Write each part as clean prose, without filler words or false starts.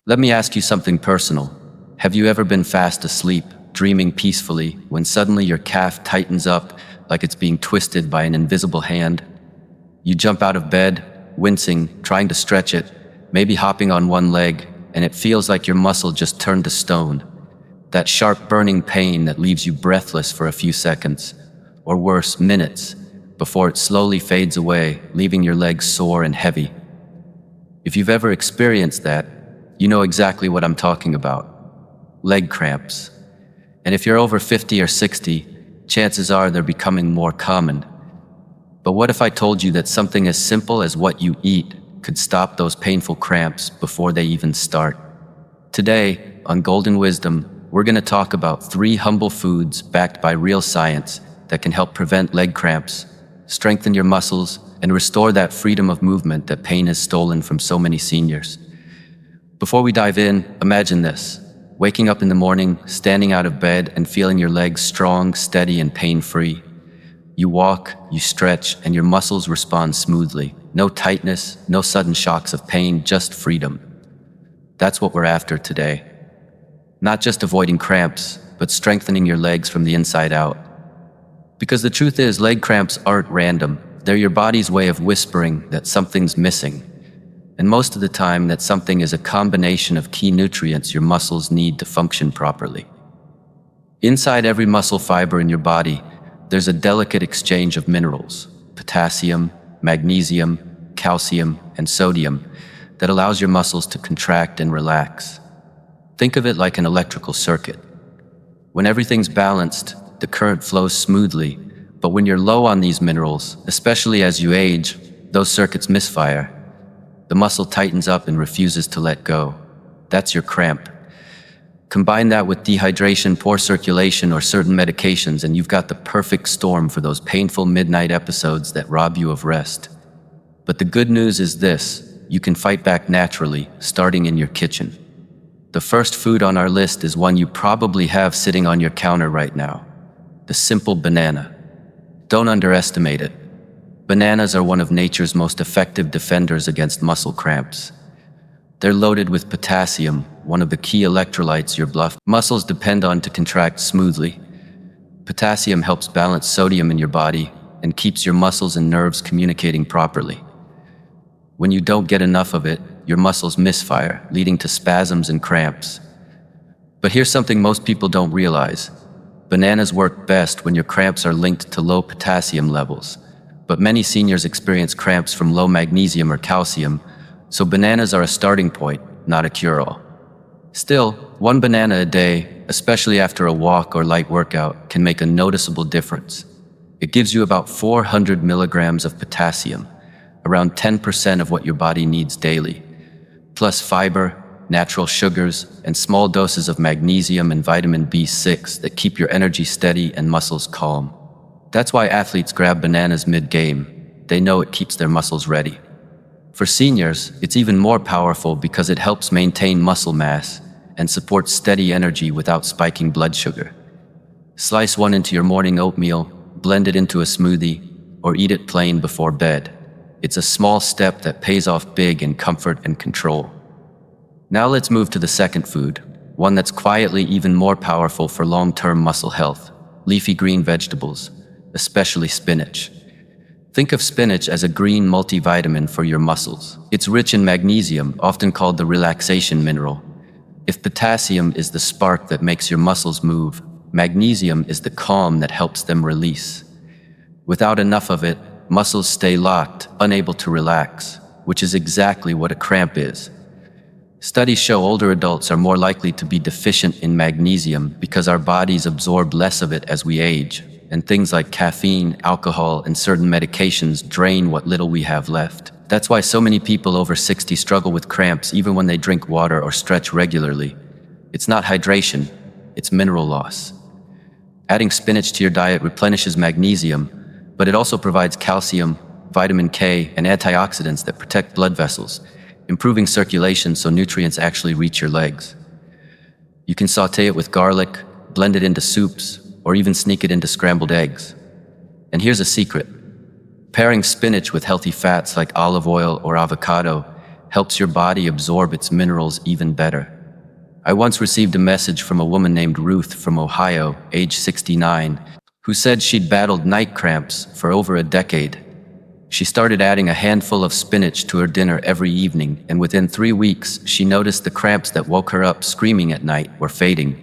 Let me ask you something personal. Have you ever been fast asleep, dreaming peacefully, when suddenly your calf tightens up like it's being twisted by an invisible hand? You jump out of bed, wincing, trying to stretch it, maybe hopping on one leg, and it feels like your muscle just turned to stone. That sharp burning pain that leaves you breathless for a few seconds, or worse, minutes, before it slowly fades away, leaving your legs sore and heavy. If you've ever experienced that, you know exactly what I'm talking about. Leg cramps. And if you're over 50 or 60, chances are they're becoming more common. But what if I told you that something as simple as what you eat could stop those painful cramps before they even start? Today, on Golden Wisdom, we're going to talk about 3 humble foods backed by real science that can help prevent leg cramps, strengthen your muscles, and restore that freedom of movement that pain has stolen from so many seniors. Before we dive in, imagine this. Waking up in the morning, standing out of bed, and feeling your legs strong, steady, and pain-free. You walk, you stretch, and your muscles respond smoothly. No tightness, no sudden shocks of pain, just freedom. That's what we're after today. Not just avoiding cramps, but strengthening your legs from the inside out. Because the truth is, leg cramps aren't random. They're your body's way of whispering that something's missing. And most of the time, that something is a combination of key nutrients your muscles need to function properly. Inside every muscle fiber in your body, there's a delicate exchange of minerals, potassium, magnesium, calcium, and sodium, that allows your muscles to contract and relax. Think of it like an electrical circuit. When everything's balanced, the current flows smoothly, but when you're low on these minerals, especially as you age, those circuits misfire. The muscle tightens up and refuses to let go. That's your cramp. Combine that with dehydration, poor circulation, or certain medications, and you've got the perfect storm for those painful midnight episodes that rob you of rest. But the good news is this: you can fight back naturally, starting in your kitchen. The first food on our list is one you probably have sitting on your counter right now: the simple banana. Don't underestimate it. Bananas are one of nature's most effective defenders against muscle cramps. They're loaded with potassium, one of the key electrolytes your muscles depend on to contract smoothly. Potassium helps balance sodium in your body and keeps your muscles and nerves communicating properly. When you don't get enough of it, your muscles misfire, leading to spasms and cramps. But here's something most people don't realize. Bananas work best when your cramps are linked to low potassium levels. But many seniors experience cramps from low magnesium or calcium, so bananas are a starting point, not a cure-all. Still, one banana a day, especially after a walk or light workout, can make a noticeable difference. It gives you about 400 milligrams of potassium, around 10% of what your body needs daily, plus fiber, natural sugars, and small doses of magnesium and vitamin B6 that keep your energy steady and muscles calm. That's why athletes grab bananas mid-game. They know it keeps their muscles ready. For seniors, it's even more powerful because it helps maintain muscle mass and supports steady energy without spiking blood sugar. Slice one into your morning oatmeal, blend it into a smoothie, or eat it plain before bed. It's a small step that pays off big in comfort and control. Now let's move to the second food, one that's quietly even more powerful for long-term muscle health: leafy green vegetables, especially spinach. Think of spinach as a green multivitamin for your muscles. It's rich in magnesium, often called the relaxation mineral. If potassium is the spark that makes your muscles move, magnesium is the calm that helps them release. Without enough of it, muscles stay locked, unable to relax, which is exactly what a cramp is. Studies show older adults are more likely to be deficient in magnesium because our bodies absorb less of it as we age, and things like caffeine, alcohol, and certain medications drain what little we have left. That's why so many people over 60 struggle with cramps even when they drink water or stretch regularly. It's not hydration, it's mineral loss. Adding spinach to your diet replenishes magnesium, but it also provides calcium, vitamin K, and antioxidants that protect blood vessels, improving circulation so nutrients actually reach your legs. You can saute it with garlic, blend it into soups, or even sneak it into scrambled eggs. And here's a secret. Pairing spinach with healthy fats like olive oil or avocado helps your body absorb its minerals even better. I once received a message from a woman named Ruth from Ohio, age 69, who said she'd battled night cramps for over a decade. She started adding a handful of spinach to her dinner every evening, and within 3 weeks, she noticed the cramps that woke her up screaming at night were fading.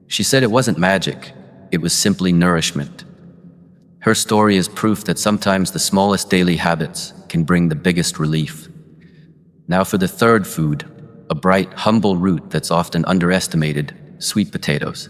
She said it wasn't magic, it was simply nourishment. Her story is proof that sometimes the smallest daily habits can bring the biggest relief. Now for the third food, a bright, humble root that's often underestimated, sweet potatoes.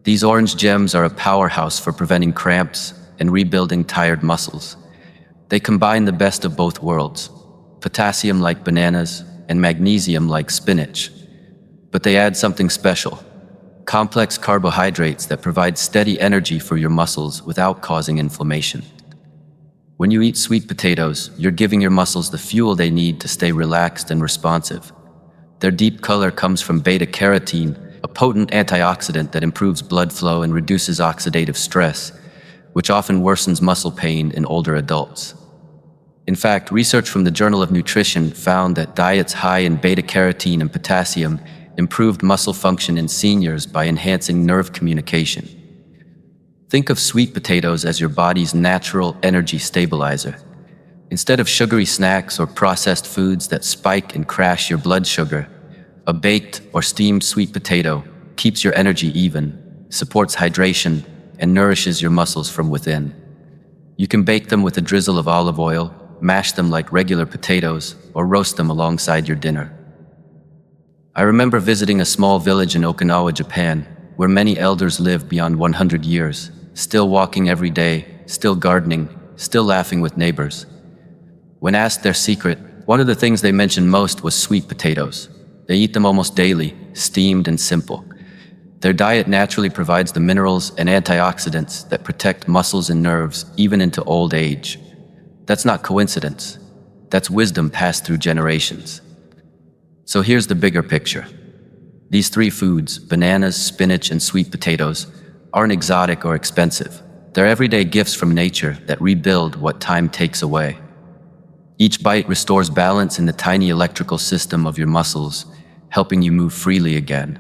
These orange gems are a powerhouse for preventing cramps and rebuilding tired muscles. They combine the best of both worlds, potassium like bananas and magnesium like spinach. But they add something special, complex carbohydrates that provide steady energy for your muscles without causing inflammation. When you eat sweet potatoes, you're giving your muscles the fuel they need to stay relaxed and responsive. Their deep color comes from beta-carotene, a potent antioxidant that improves blood flow and reduces oxidative stress, which often worsens muscle pain in older adults. In fact, research from the Journal of Nutrition found that diets high in beta-carotene and potassium improved muscle function in seniors by enhancing nerve communication. Think of sweet potatoes as your body's natural energy stabilizer. Instead of sugary snacks or processed foods that spike and crash your blood sugar, a baked or steamed sweet potato keeps your energy even, supports hydration, and nourishes your muscles from within. You can bake them with a drizzle of olive oil, mash them like regular potatoes, or roast them alongside your dinner. I remember visiting a small village in Okinawa, Japan, where many elders live beyond 100 years, still walking every day, still gardening, still laughing with neighbors. When asked their secret, one of the things they mentioned most was sweet potatoes. They eat them almost daily, steamed and simple. Their diet naturally provides the minerals and antioxidants that protect muscles and nerves even into old age. That's not coincidence. That's wisdom passed through generations. So here's the bigger picture. These three foods, bananas, spinach, and sweet potatoes, aren't exotic or expensive. They're everyday gifts from nature that rebuild what time takes away. Each bite restores balance in the tiny electrical system of your muscles, helping you move freely again.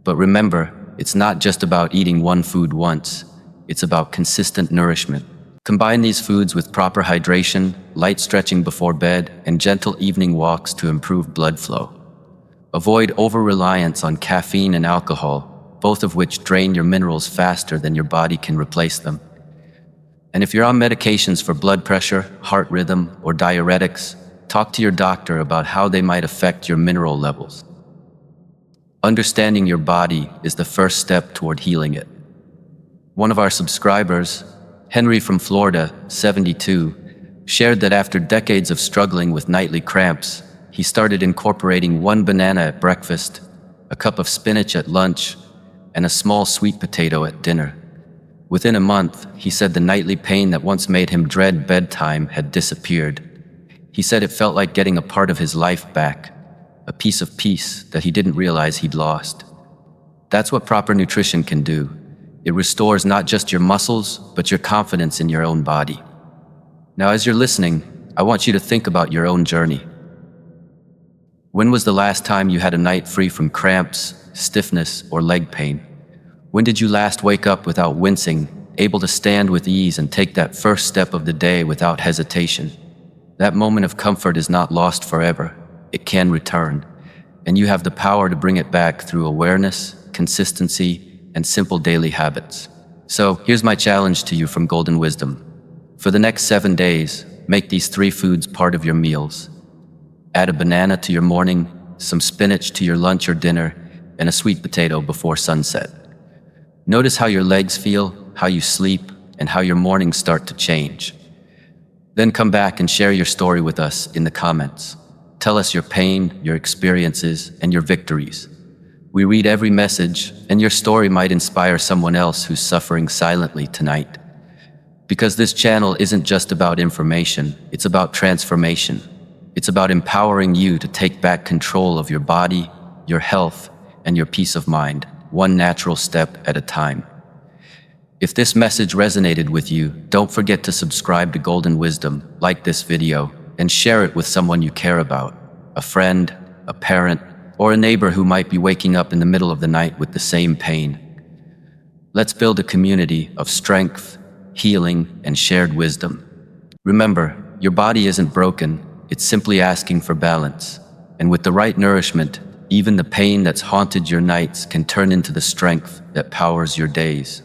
But remember, it's not just about eating one food once. It's about consistent nourishment. Combine these foods with proper hydration, light stretching before bed, and gentle evening walks to improve blood flow. Avoid over-reliance on caffeine and alcohol, both of which drain your minerals faster than your body can replace them. And if you're on medications for blood pressure, heart rhythm, or diuretics, talk to your doctor about how they might affect your mineral levels. Understanding your body is the first step toward healing it. One of our subscribers, Henry from Florida, 72, shared that after decades of struggling with nightly cramps, he started incorporating one banana at breakfast, a cup of spinach at lunch, and a small sweet potato at dinner. Within a month, he said the nightly pain that once made him dread bedtime had disappeared. He said it felt like getting a part of his life back, a piece of peace that he didn't realize he'd lost. That's what proper nutrition can do. It restores not just your muscles, but your confidence in your own body. Now, as you're listening, I want you to think about your own journey. When was the last time you had a night free from cramps, stiffness, or leg pain? When did you last wake up without wincing, able to stand with ease and take that first step of the day without hesitation? That moment of comfort is not lost forever. It can return, and you have the power to bring it back through awareness, consistency, and simple daily habits. So here's my challenge to you from Golden Wisdom. For the next 7 days, make these three foods part of your meals. Add a banana to your morning, some spinach to your lunch or dinner, and a sweet potato before sunset. Notice how your legs feel, how you sleep, and how your mornings start to change. Then come back and share your story with us in the comments. Tell us your pain, your experiences, and your victories. We read every message, and your story might inspire someone else who's suffering silently tonight. Because this channel isn't just about information, it's about transformation. It's about empowering you to take back control of your body, your health, and your peace of mind, one natural step at a time. If this message resonated with you, don't forget to subscribe to Golden Wisdom, like this video, and share it with someone you care about, a friend, a parent, or a neighbor who might be waking up in the middle of the night with the same pain. Let's build a community of strength, healing, and shared wisdom. Remember, your body isn't broken, it's simply asking for balance. And with the right nourishment, even the pain that's haunted your nights can turn into the strength that powers your days.